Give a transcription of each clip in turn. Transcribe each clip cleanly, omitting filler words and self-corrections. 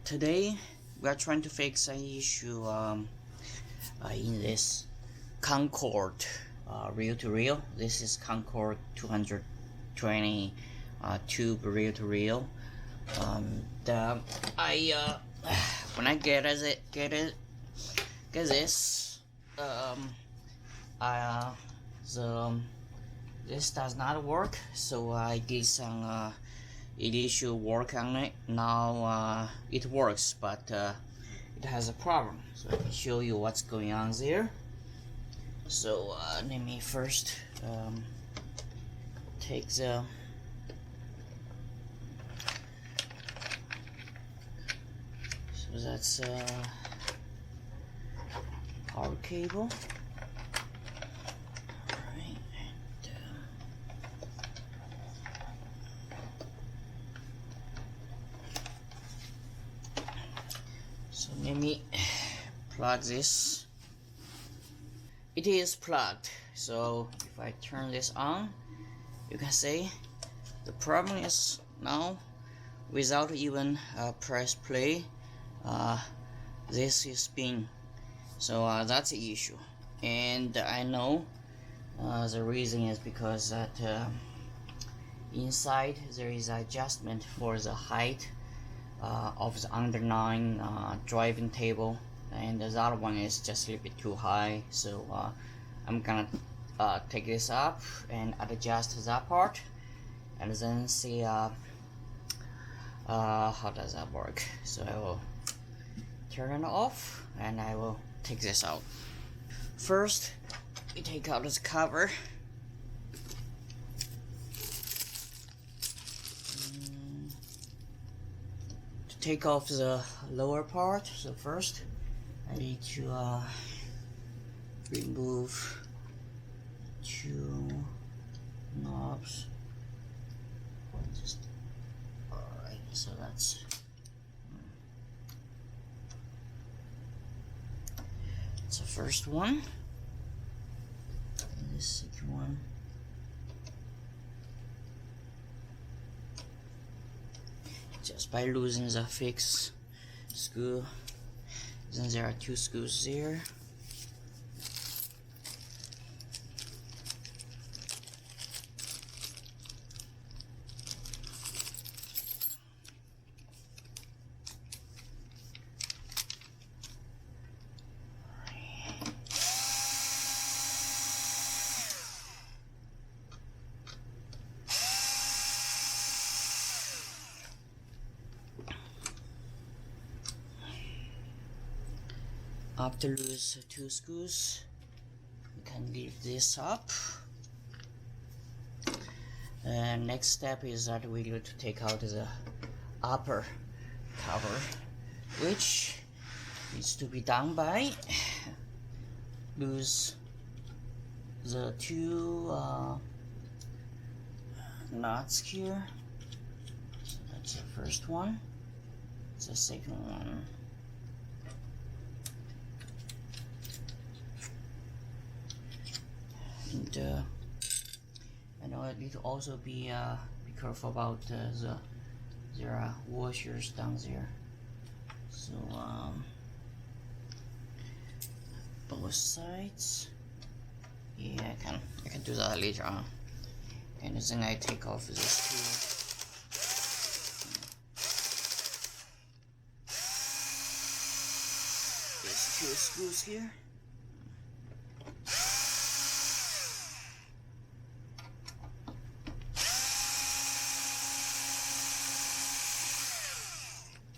Today we are trying to fix an issue in this Concord reel-to-reel. This is Concord 220 tube reel-to-reel. When I get this, this does not work, so I did some initial work on it. Now it works, but it has a problem, so I can show you what's going on there. So let me first take the that's power cable. Alright, so let me plug this. It is plugged, so if I turn this on, you can see the problem is now, without even press play, this is spinning. So that's the issue, and I know the reason is because that inside there is adjustment for the height of the underlying driving table, and the other one is just a little bit too high. So I'm gonna take this up and adjust that part, and then see how does that work. So I will turn it off and I will take this out. First, we take out this cover. To take off the lower part, so first I need to remove two knobs. Alright, so that's the first one, and the second one. Just by losing the fixed screw, then there are two screws there. After lose two screws, you can lift this up. And next step is that we need to take out the upper cover, which needs to be done by lose the two nuts here. So that's the first one. The second one. And I know it need to also be careful about there are washers down there. So both sides. Yeah, I can do that later on. And then I take off this two screws here.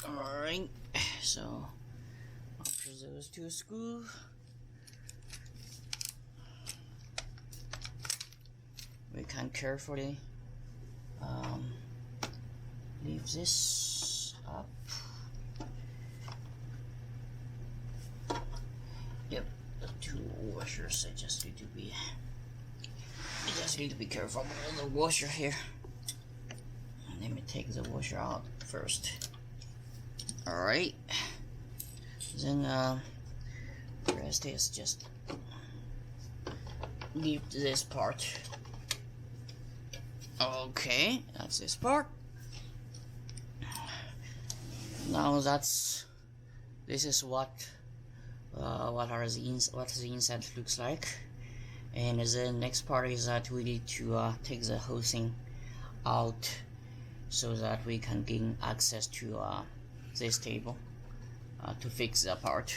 Alright, so after those two screws, we can carefully leave this up. Yep, the two washers, I just need to be careful about the washer here. Let me take the washer out first. Alright, then the rest is just leave this part. Okay, that's this part. now this is what the inside looks like. And the next part is that we need to take the housing out so that we can gain access to this table to fix the part.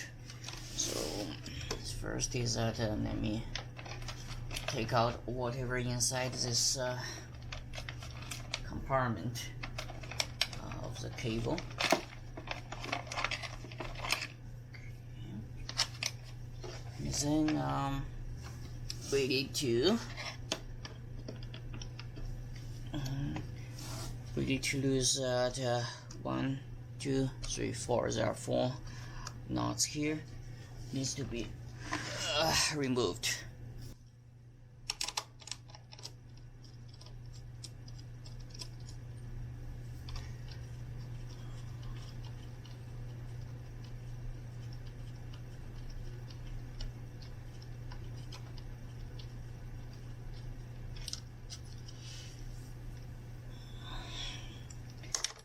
So first is that let me take out whatever inside this compartment of the cable. And then we need to lose the 1, 2, 3, 4. There are 4 knots here. Needs to be removed.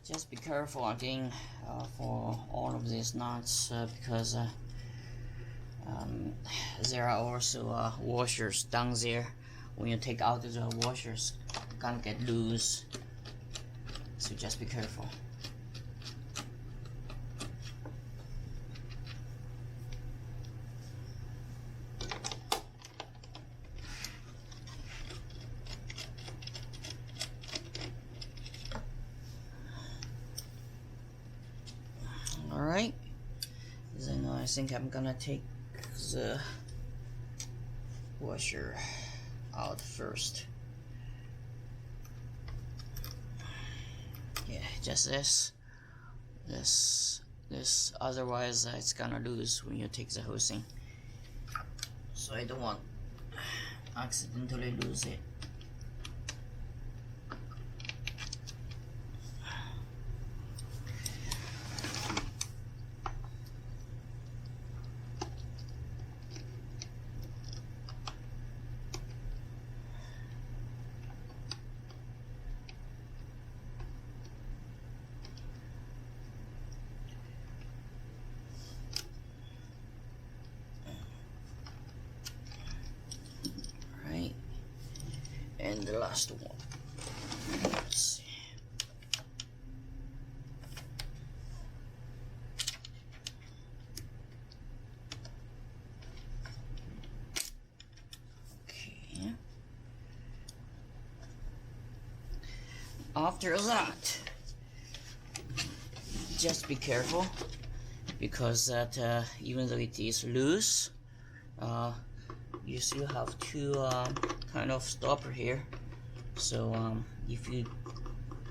Just be careful again for all of these nuts because there are also washers down there. When you take out the washers, gonna get loose, so just be careful. Alright, then I think I'm gonna take the washer out first. Yeah, just this, otherwise it's gonna lose when you take the housing. So I don't want accidentally lose it. And the last one. Let's see. Okay. After that, just be careful because that even though it is loose, you still have two kind of stopper here. So if you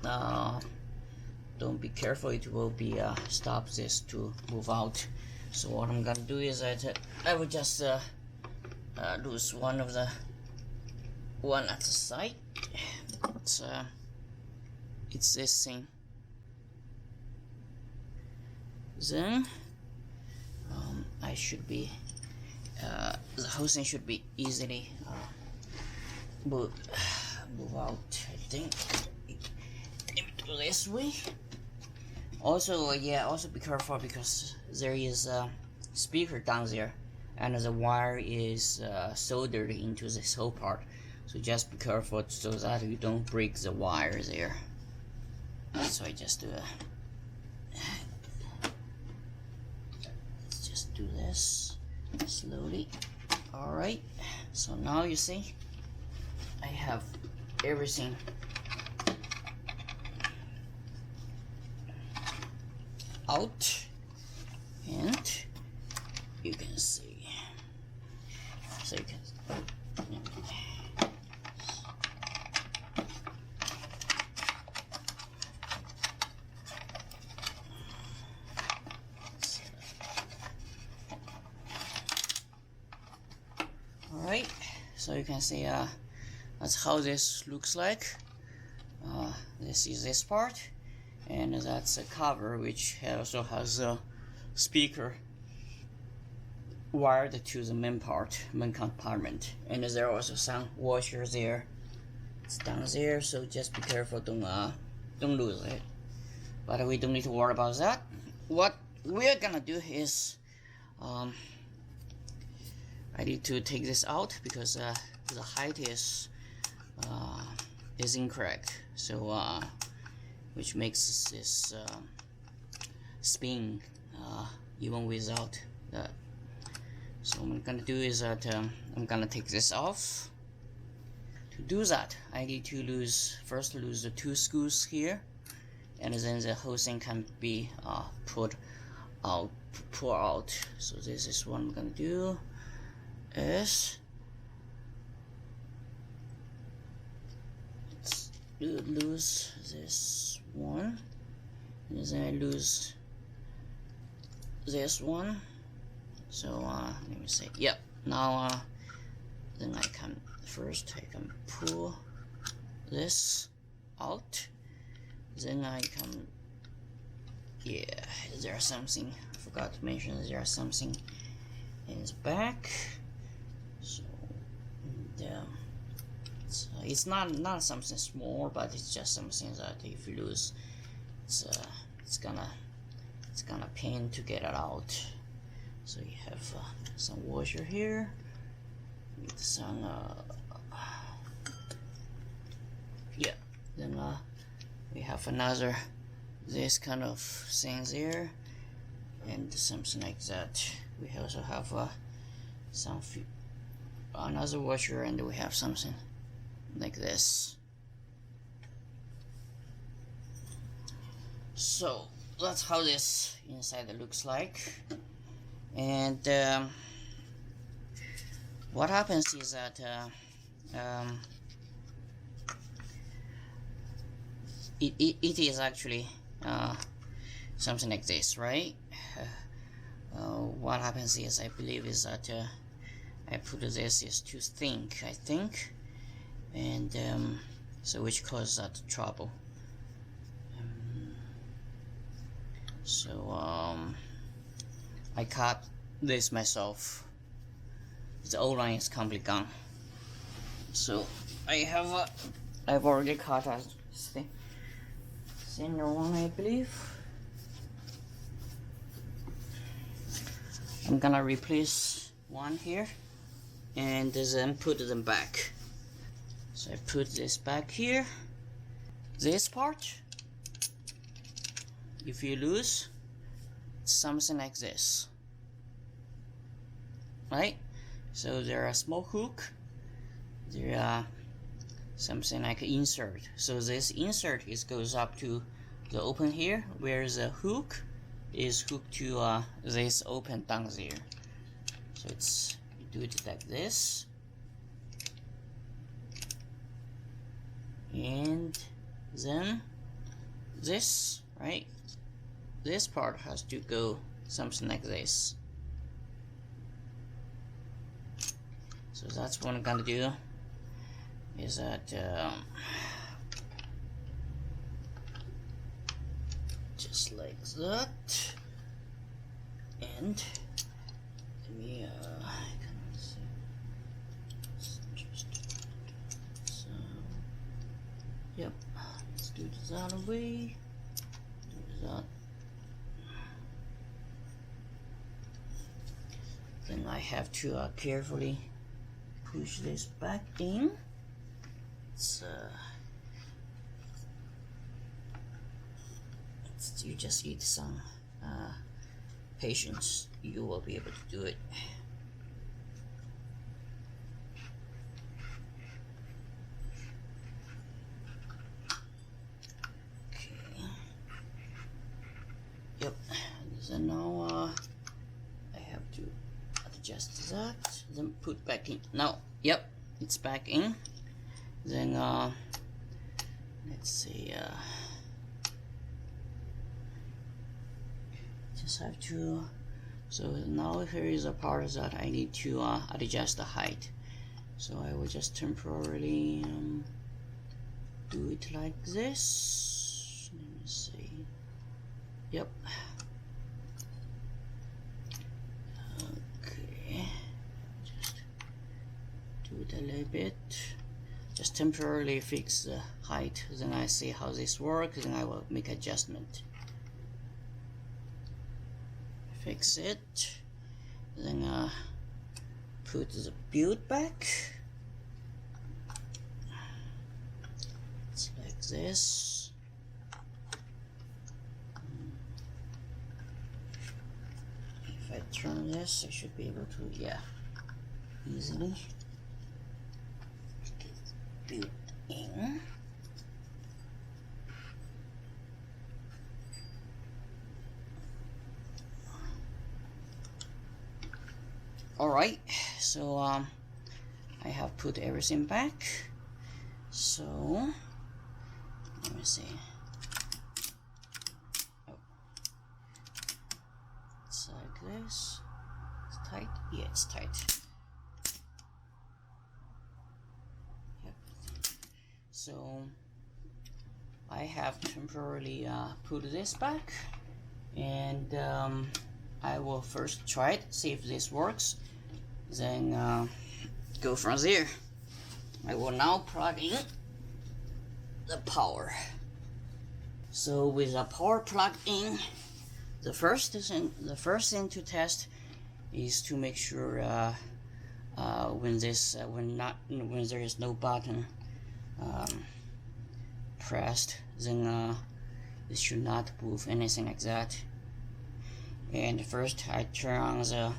don't be careful, it will be stop this to move out. So what I'm gonna do is that I will just lose one at the side. It's this thing. Then I should be the housing should be easily move out. I think this way. Also, also be careful because there is a speaker down there, and the wire is soldered into this whole part. So just be careful so that you don't break the wire there. So I just do let's just do this slowly. Alright, so now you see I have everything out, and you can see, so you can alright, so you can see that's how this looks like. This is this part, and that's a cover which also has a speaker wired to the main compartment, and there are also some washers there. It's down there, so just be careful, don't lose it. But we don't need to worry about that. what we're gonna do is I need to take this out because the height is incorrect, so which makes this spin even without that. So what I'm gonna do is that I'm gonna take this off. To do that, I need to first lose the 2 screws here, and then the whole thing can be pulled out. So this is what I'm gonna do. Is let's lose this one, and then I lose this one. So let me see. Yep. Now then I can pull this out. Then I can, yeah, there's something I forgot to mention. There's something in its back. So it's not something small, but it's just something that if you lose, it's gonna pain to get it out. So you have some washer here with some yeah. Then we have another this kind of things here, and something like that. We also have another washer, and we have something like this. So that's how this inside looks like. And what happens is that it is actually something like this, right? What happens is, I believe, is that I put this is too thin, I think, and so which causes that trouble. So I cut this myself. The old line is completely gone. So I've already cut a thinner one, I believe. I'm gonna replace one here and then put them back. So I put this back here. This part, if you lose, it's something like this, right? So there are small hook, there are something like insert. So this insert goes up to the open here, where the hook is hooked to this open down there. So you do it like this, and then this, right? This part has to go something like this. So that's what I'm gonna do, is that just like that, and let me so yep, let's do it that way. Do that. Then I have to carefully push this back in. You just need some patience. You will be able to do it. Okay. Yep. So now I have to adjust that, then put back in. Now, yep, it's back in. Then let's see, just have to, so now here is a part that I need to adjust the height. So I will just temporarily do it like this. Let me see. Yep. Okay, just do it a little bit. Just temporarily fix the height, then I see how this works, then I will make adjustment. fix it, then put the build back. It's like this. If I turn this, I should be able to, yeah, easily build in. Alright, so I have put everything back. So let me see. Oh. It's like this. It's tight. Yeah, it's tight. Yep. So I have temporarily put this back, and I will first try it, see if this works, then go from there. I will now plug in the power. So with the power plugged in, the first thing to test is to make sure when there is no button pressed, then it should not move, anything like that. And first I turn on the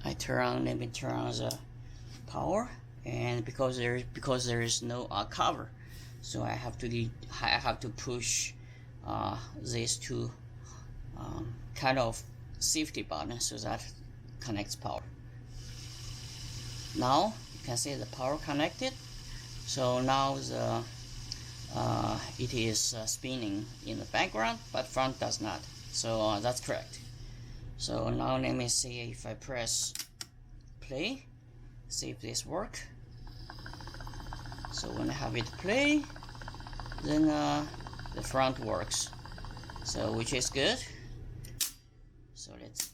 let me turn on the power, and because there is no cover, so I have to push these two kind of safety buttons so that connects power. Now you can see the power connected. So now the it is spinning in the background, but front does not. So that's correct. So now let me see if I press play, see if this works. So when I have it play, then the front works, so which is good. So let's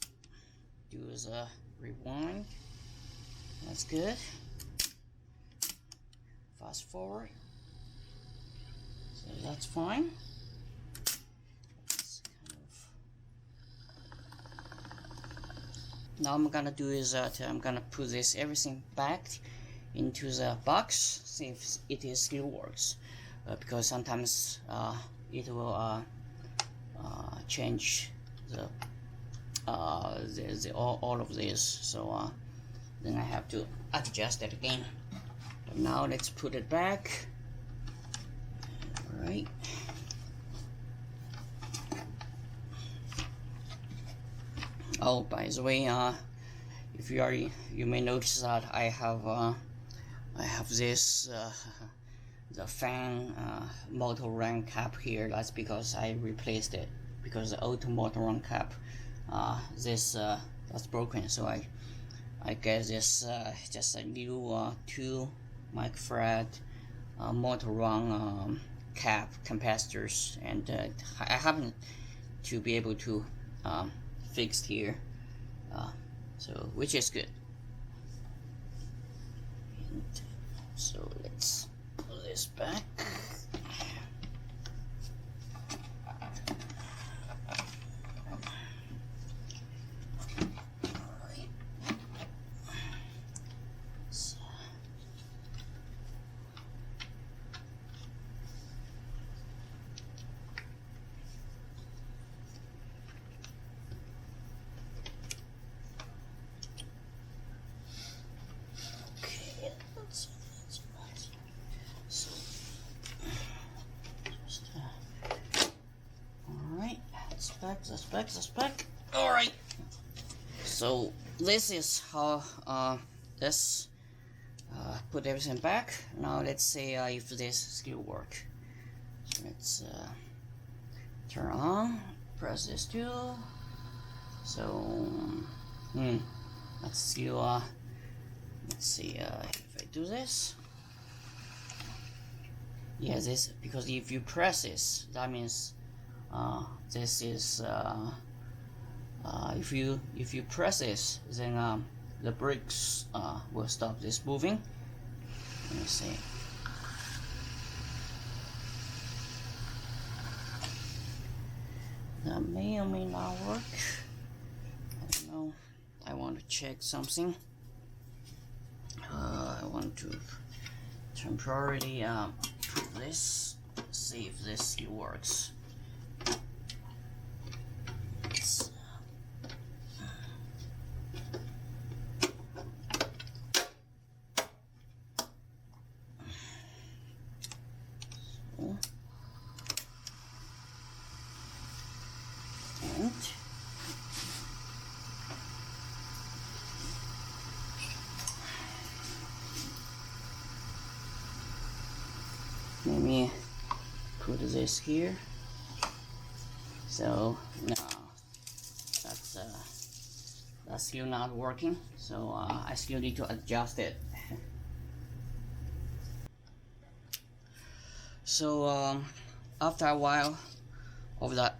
do the rewind. That's good. Fast forward. So that's fine. Now I'm gonna do is that I'm gonna put everything back into the box, see if it still works, because sometimes it will change the all of this. So then I have to adjust it again. But now let's put it back. All right. Oh, by the way, if you may notice that I have this the fan motor run cap here. That's because I replaced it, because the old motor run cap that's broken. So I get this just a new 2 microfarad motor run cap capacitors, and I happen to be able to fixed here, so which is good. And so let's pull this back. That's back. All right. So this is how let's put everything back. Now let's see if this still works. So let's turn on. Press this too. So let's still let's see if I do this. Yeah, this, because if you press this, that means this is if you press this, then the brakes will stop this moving. Let me see. That may or may not work. I don't know. I want to check something. I want to temporarily put this, see if this still works. And let me put this here. So no, that's still not working. So I still need to adjust it. So after a while of that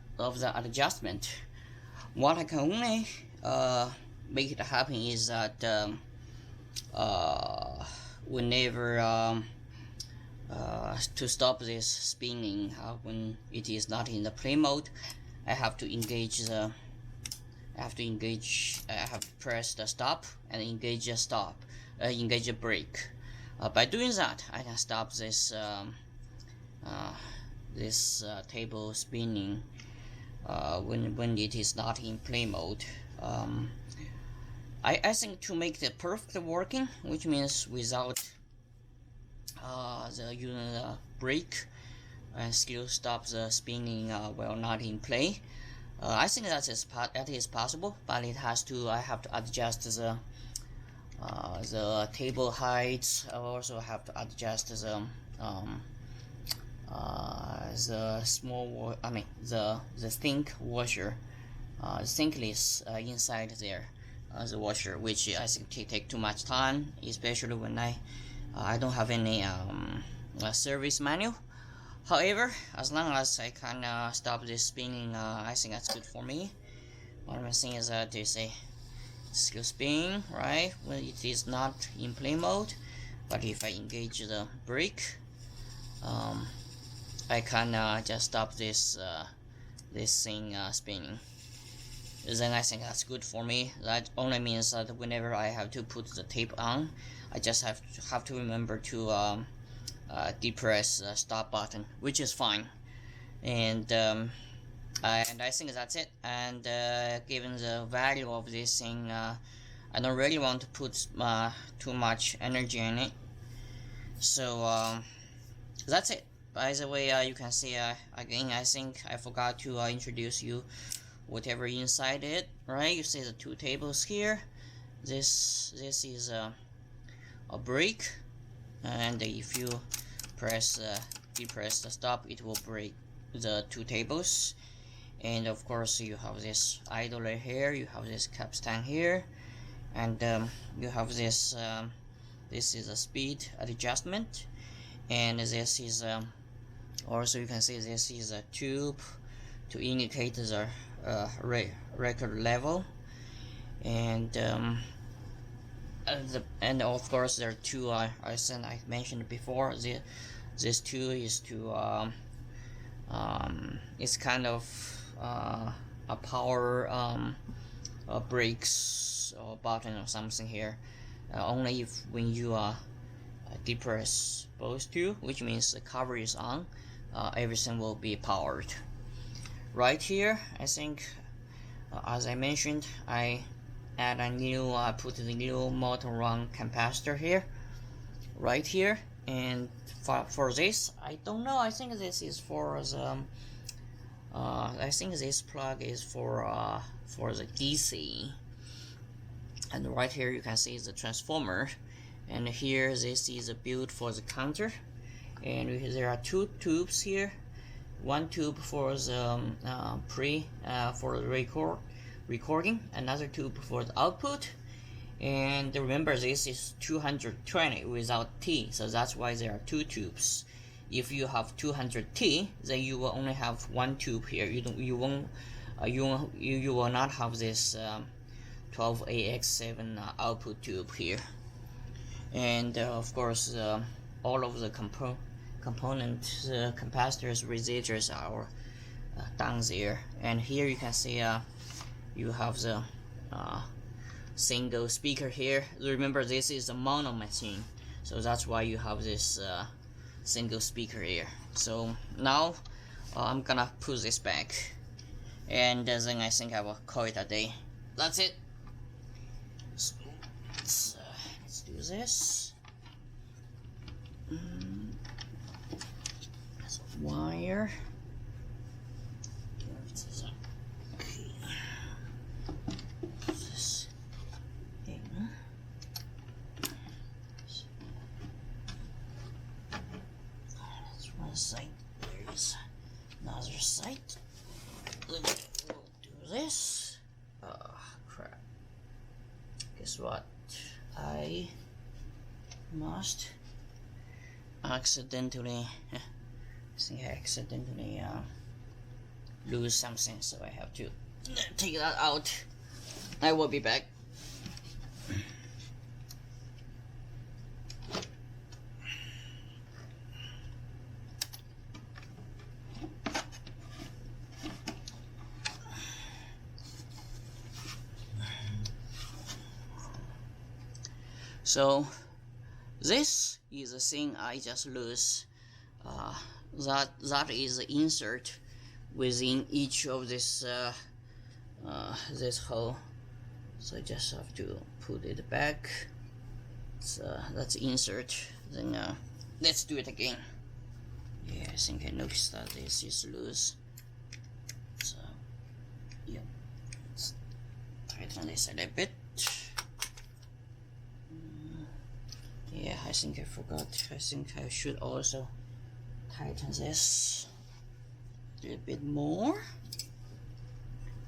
adjustment, what I can only make it happen is that whenever to stop this spinning when it is not in the play mode, I have to engage the I have to press the stop and engage the engage the brake. By doing that, I can stop this table spinning when it is not in play mode. I think to make the perfect working, which means without using the brake and still stop the spinning while not in play. I think that is possible, but it has to. I have to adjust the table height. I also have to adjust the small. The sink washer, sinkless inside there, the washer, which I think take too much time, especially when I don't have any service manual. However, as long as I can stop this spinning, I think that's good for me. One more thing is that they say still spin, right, when it is not in play mode. But if I engage the brake, I can just stop this thing spinning. Then I think that's good for me. That only means that whenever I have to put the tape on, I just have to remember to depress the stop button, which is fine. And I think that's it. And given the value of this thing, I don't really want to put too much energy in it. So that's it. By the way, you can see again, I think I forgot to introduce you whatever inside it, right? You see the two tables here. This is a brake, and if you depress the stop, it will break the two tables. And of course you have this idler here, you have this capstan here, and you have this this is a speed adjustment, and this is also you can see this is a tube to indicate the record level, and of course there are two I mentioned before. This two is to it's kind of a power brakes or button or something here. Only if when you depress both two, which means the cover is on, everything will be powered. Right here, I think, as I mentioned, I add a new, put the new motor run capacitor here, right here. And for this, I don't know. I think this is for the. I think this plug is for the DC. And right here you can see the transformer, and here this is a build for the counter, and there are two tubes here. One tube for the for the recording, another tube for the output. And remember, this is 220 without T, so that's why there are two tubes. If you have 200T, then you will only have one tube here. You will not have this 12AX7 output tube here. And of course, all of the component capacitors, resistors are down there, and here you can see you have the single speaker here. Remember, this is a mono machine, so that's why you have this single speaker here. So now I'm gonna put this back, and then I think I will call it a day. That's it. So let's do this. There's a wire. This in. That's one side. There is another side. We'll do this. Oh crap. Guess what? I must accidentally lose something, so I have to take that out. I will be back. So this is the thing I just lose. That is the insert within each of this this hole. So I just have to put it back. So that's insert. Then let's do it again. Yeah, I think I noticed that this is loose. So yeah, let's tighten this a little bit. Yeah, I think I forgot. I think I should also tighten this a little bit more.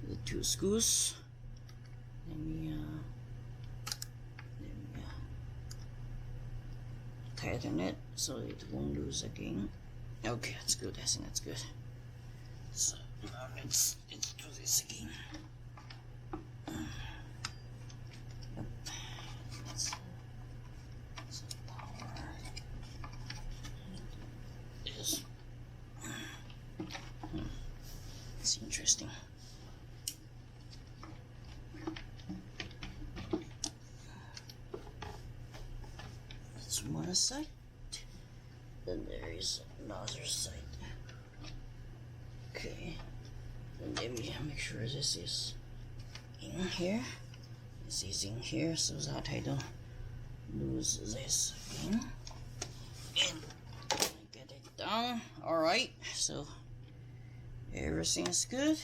The two screws. Let me tighten it so it won't lose again. Okay, that's good. I think that's good. So now let's do this again. It's interesting. That's one side. Then there is another side. Okay. And let me make sure this is in here. This is in here so that I don't lose this again. And get it down. Alright, so everything's good.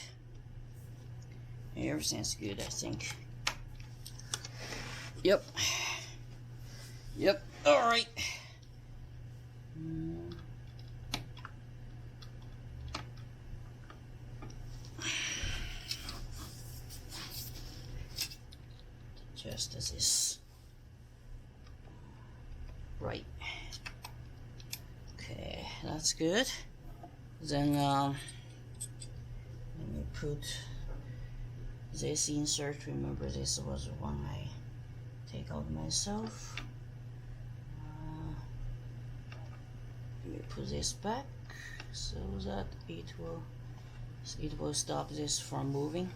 Everything's good, I think. Yep. Yep. Alright. Just as this. Right. Okay, that's good. Then let me put this insert. Remember, this was the one I take out myself. Let me put this back so that it will stop this from moving.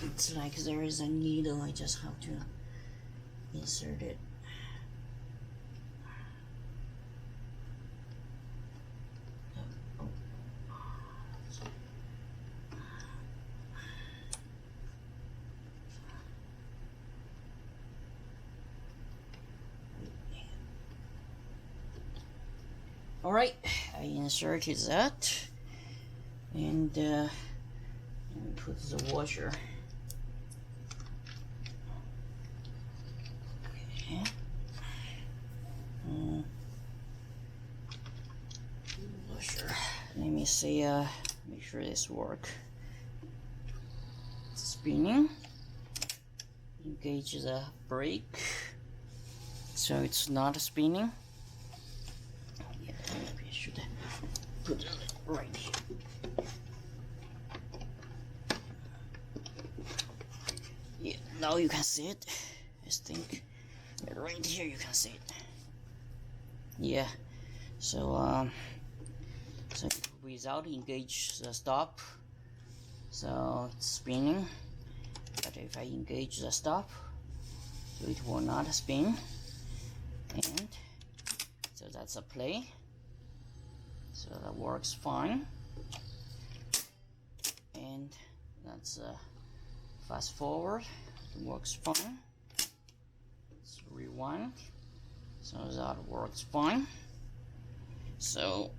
It's like there is a needle. I just have to insert it. Alright, I inserted that, and let me put the washer. Okay. Washer. Let me see, make sure this works. Spinning. Engage the brake so it's not spinning. Maybe I should put it right here. Yeah, now you can see it. I think right here you can see it. Yeah, so so without engage the stop, so it's spinning, but if I engage the stop, so it will not spin. And so that's a play, so that works fine. And that's fast forward, it works fine. Let's rewind, so that works fine. So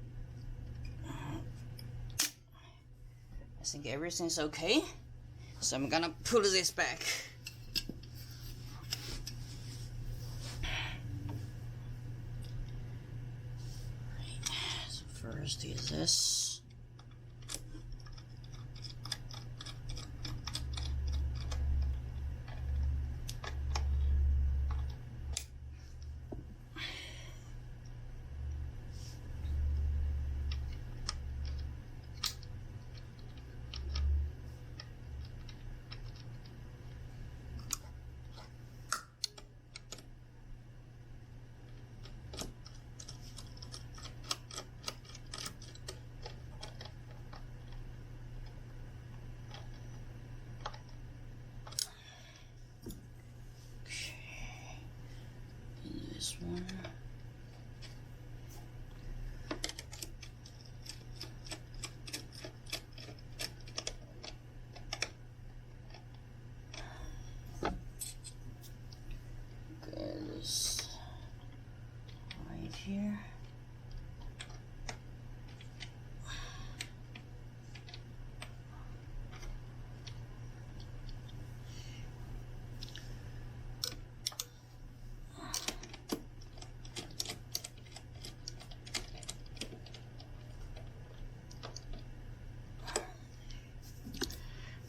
I think everything's okay, so I'm gonna pull this back. So first is this. This one. Okay, this right here.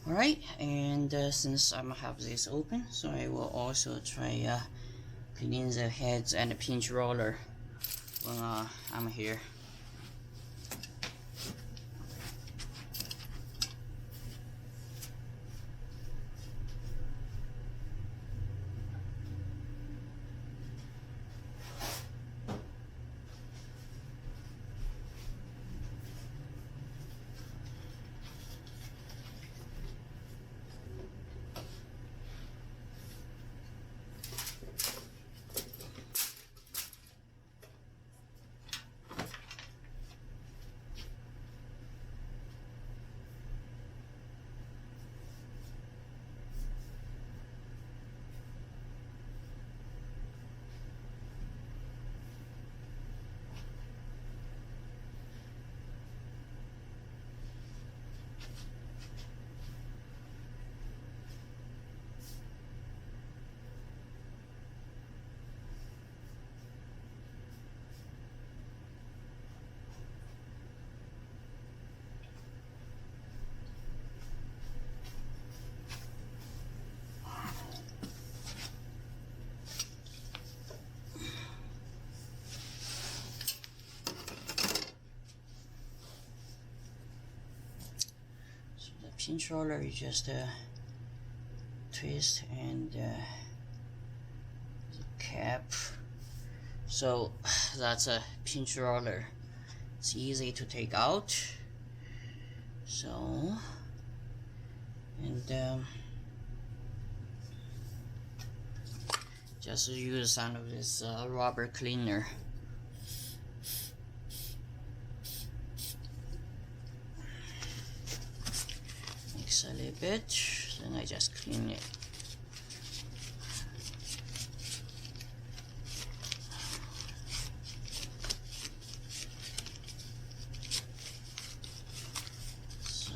Alright, and since I have this open, so I will also try clean the heads and the pinch roller when I'm here. Pinch roller, you just twist and the cap. So that's a pinch roller. It's easy to take out. So and just use some of this rubber cleaner. A little bit, then I just clean it. So,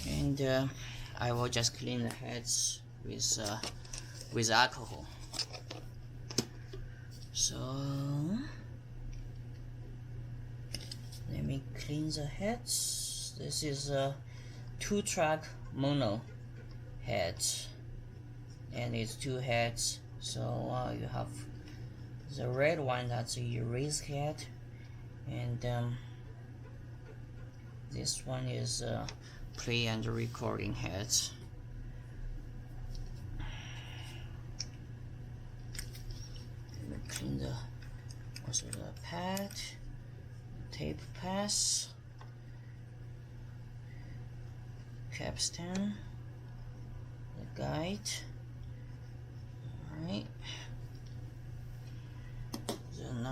and I will just clean the heads with alcohol. So let me clean the heads. This is a 2-track mono head, and it's 2 heads. So you have the red one, that's a erase head, and this one is play and recording heads. Clean also the pad, tape pass, capstan, the guide. Alright, then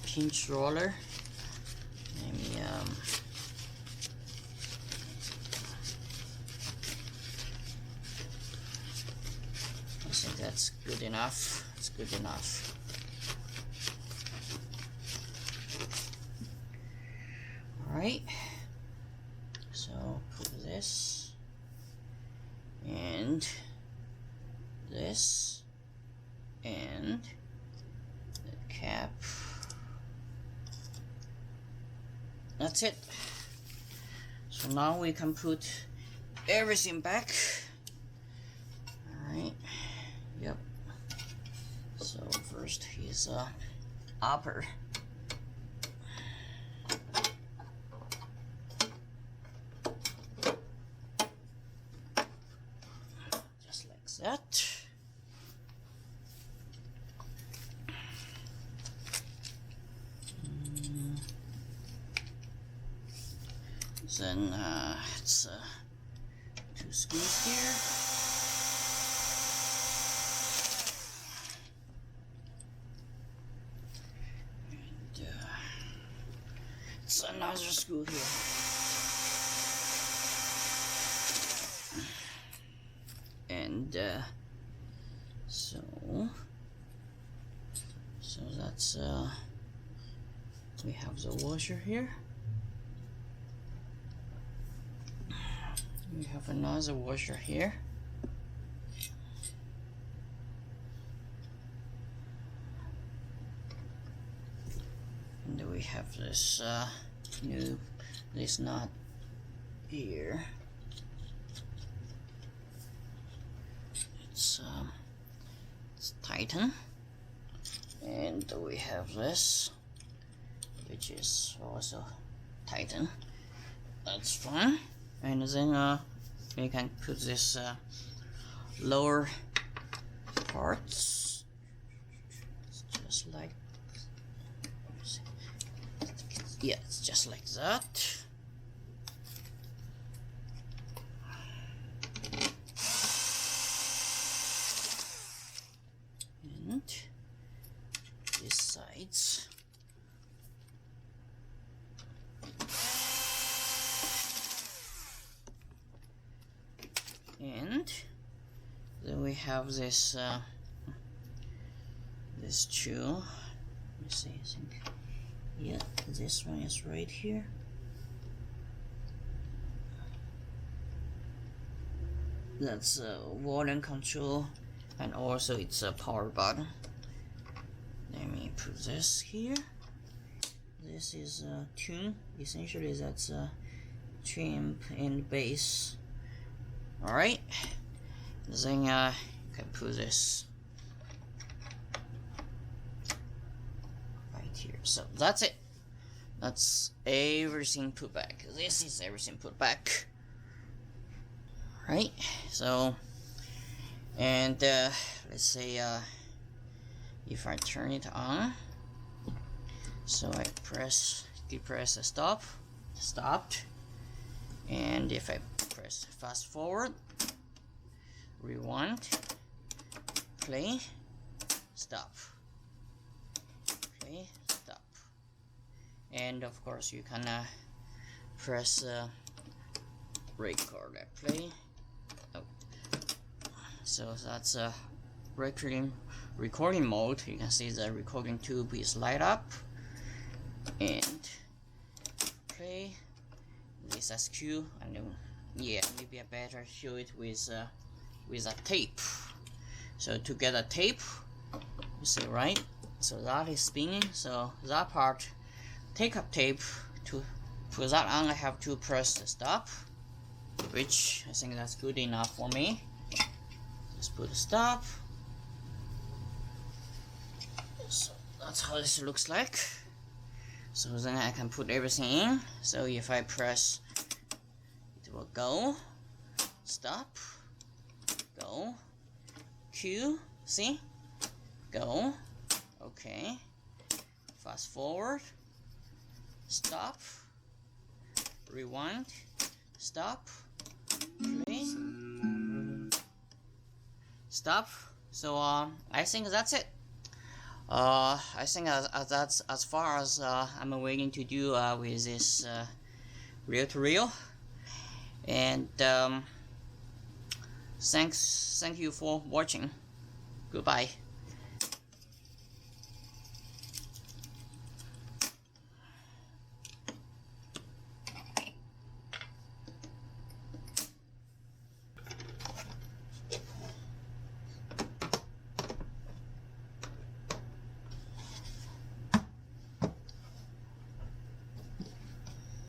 pinch roller. Let me I think that's good enough. It's good enough. Alright, so put this and this and the cap. That's it. So now we can put everything back. Alright. Yep. So first his upper. Just like that. Then it's 2 screws here. And it's another screw here. And so that's we have the washer here. We have another washer here. And we have this this nut here. It's tighten. And we have this, which is also tighten. That's fine. And then we can put this lower parts. It's just like, yeah, it's just like that. And these sides. And then we have this this two. Let me see, I think, yeah, this one is right here. That's volume control, and also it's a power button. Let me put this here. This is a tune. Essentially, that's a trim and bass. Alright, then you can put this right here. So that's it. That's everything put back. This is everything put back. Right, so, and let's say if I turn it on, so I depress the stop, stopped, and if I press fast forward, rewind, play, stop, play, stop, and of course you can press record, play. Oh. So that's a recording mode. You can see the recording tube is light up, and play this SQ, and yeah, maybe I better show it with a tape. So to get a tape, you see, right? So that is spinning. So that part, take up tape. To put that on, I have to press the stop, which I think that's good enough for me. Just put a stop. So that's how this looks like. So then I can put everything in. So if I press, it will go, stop, go, Q, see, go, okay, fast forward, stop, rewind, stop, play, stop. So I think that's it. I think that's as far as I'm willing to do with this reel-to-reel. And thank you for watching. Goodbye.